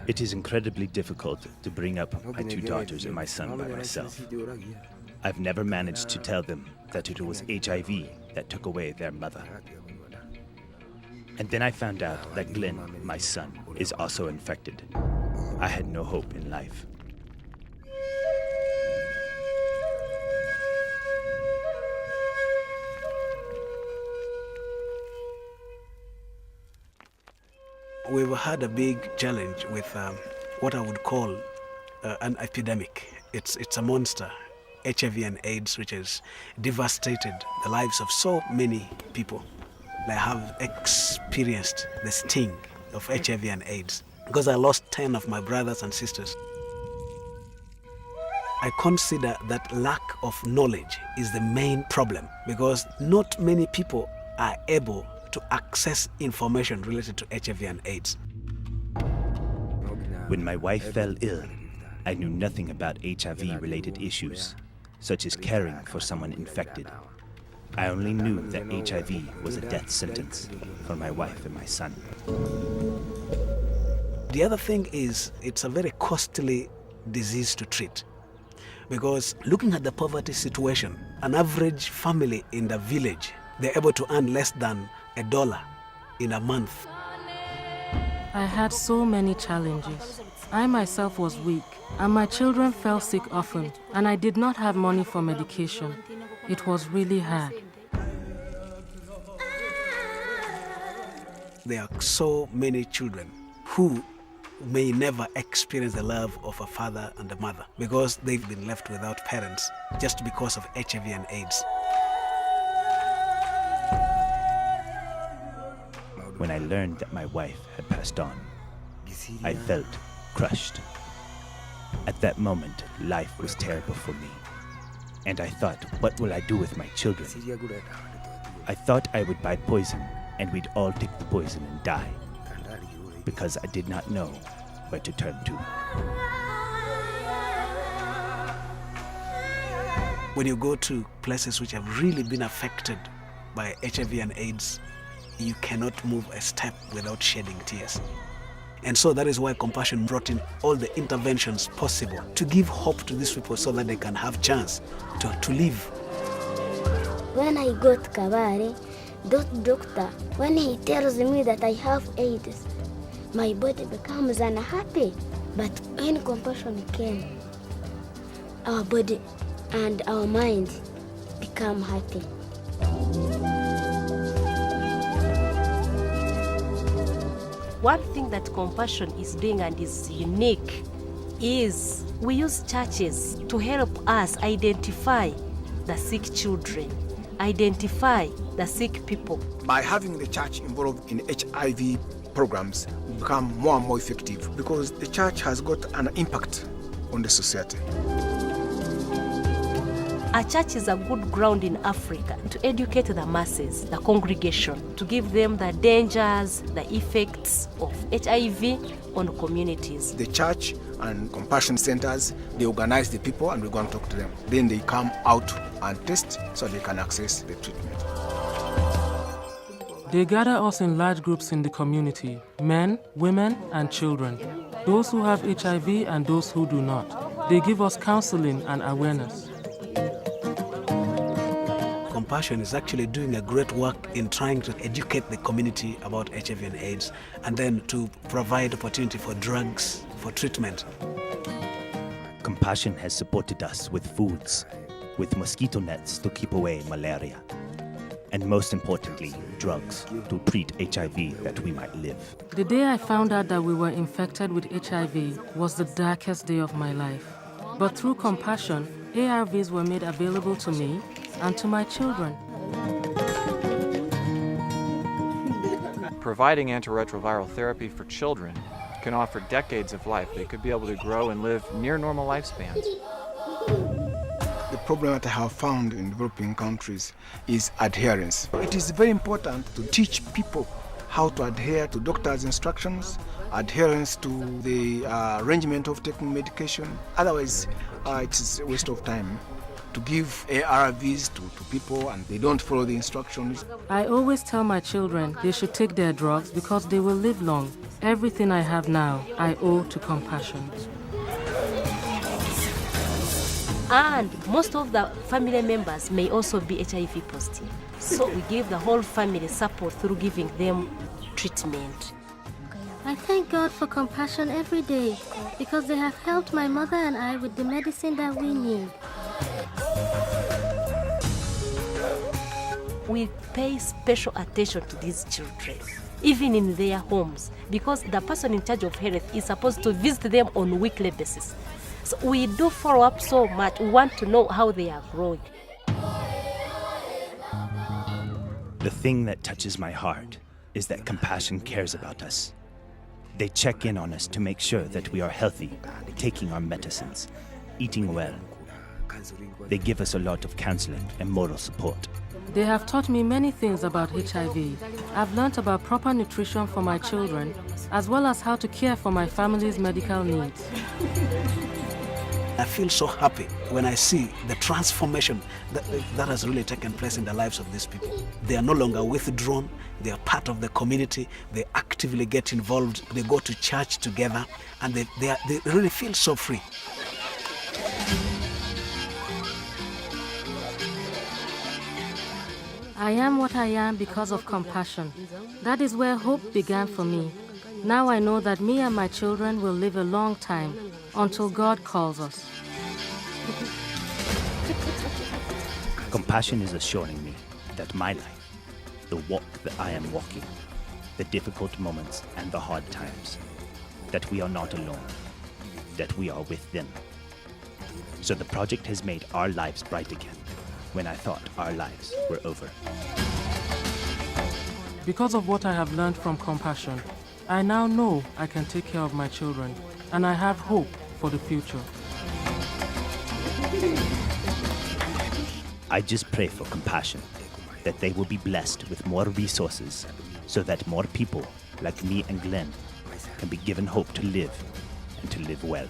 It is incredibly difficult to bring up my two daughters and my son by myself. I've never managed to tell them that it was HIV that took away their mother. And then I found out that Glenn, my son, is also infected. I had no hope in life. We've had a big challenge with what I would call an epidemic. It's a monster, HIV and AIDS, which has devastated the lives of so many people. I have experienced the sting of HIV and AIDS because I lost 10 of my brothers and sisters. I consider that lack of knowledge is the main problem because not many people are able to access information related to HIV and AIDS. When my wife fell ill, I knew nothing about HIV-related issues, such as caring for someone infected. I only knew that HIV was a death sentence for my wife and my son. The other thing is, it's a very costly disease to treat. Because looking at the poverty situation, an average family in the village, they're able to earn less than $1 in a month. I had so many challenges. I myself was weak, and my children fell sick often, and I did not have money for medication. It was really hard. There are so many children who may never experience the love of a father and a mother because they've been left without parents just because of HIV and AIDS. When I learned that my wife had passed on, I felt crushed. At that moment, life was terrible for me. And I thought, what will I do with my children? I thought I would buy poison and we'd all take the poison and die, because I did not know where to turn to. When you go to places which have really been affected by HIV and AIDS, you cannot move a step without shedding tears. And so that is why Compassion brought in all the interventions possible to give hope to these people so that they can have chance to live. When I go to Kabare, that doctor, when he tells me that I have AIDS, my body becomes unhappy. But when Compassion came, our body and our mind become happy. One thing that Compassion is doing and is unique is we use churches to help us identify the sick children, identify the sick people. By having the church involved in HIV programs, we become more and more effective because the church has got an impact on the society. A church is a good ground in Africa to educate the masses, the congregation, to give them the dangers, the effects of HIV on communities. The church and compassion centers, they organize the people and we go and talk to them. Then they come out and test so they can access the treatment. They gather us in large groups in the community, men, women, and children, those who have HIV and those who do not. They give us counseling and awareness. Compassion is actually doing a great work in trying to educate the community about HIV and AIDS and then to provide opportunity for drugs, for treatment. Compassion has supported us with foods, with mosquito nets to keep away malaria, and most importantly, drugs to treat HIV that we might live. The day I found out that we were infected with HIV was the darkest day of my life. But through Compassion, ARVs were made available to me and to my children. Providing antiretroviral therapy for children can offer decades of life. They could be able to grow and live near normal lifespans. The problem that I have found in developing countries is adherence. It is very important to teach people how to adhere to doctors' instructions, adherence to the arrangement of taking medication. Otherwise, it is a waste of time to give ARVs to people and they don't follow the instructions. I always tell my children they should take their drugs because they will live long. Everything I have now, I owe to compassion. And most of the family members may also be HIV positive. So we give the whole family support through giving them treatment. I thank God for compassion every day because they have helped my mother and I with the medicine that we need. We pay special attention to these children, even in their homes, because the person in charge of health is supposed to visit them on a weekly basis. So we do follow up so much. We want to know how they are growing. The thing that touches my heart is that Compassion cares about us. They check in on us to make sure that we are healthy, taking our medicines, eating well. They give us a lot of counseling and moral support. They have taught me many things about HIV. I've learned about proper nutrition for my children, as well as how to care for my family's medical needs. I feel so happy when I see the transformation that has really taken place in the lives of these people. They are no longer withdrawn, they are part of the community, they actively get involved, they go to church together, and they really feel so free. I am what I am because of compassion. That is where hope began for me. Now I know that me and my children will live a long time until God calls us. Compassion is assuring me that my life, the walk that I am walking, the difficult moments and the hard times, that we are not alone, that we are with them. So the project has made our lives bright again when I thought our lives were over. Because of what I have learned from Compassion, I now know I can take care of my children, and I have hope for the future. I just pray for Compassion, that they will be blessed with more resources so that more people like me and Glenn can be given hope to live and to live well.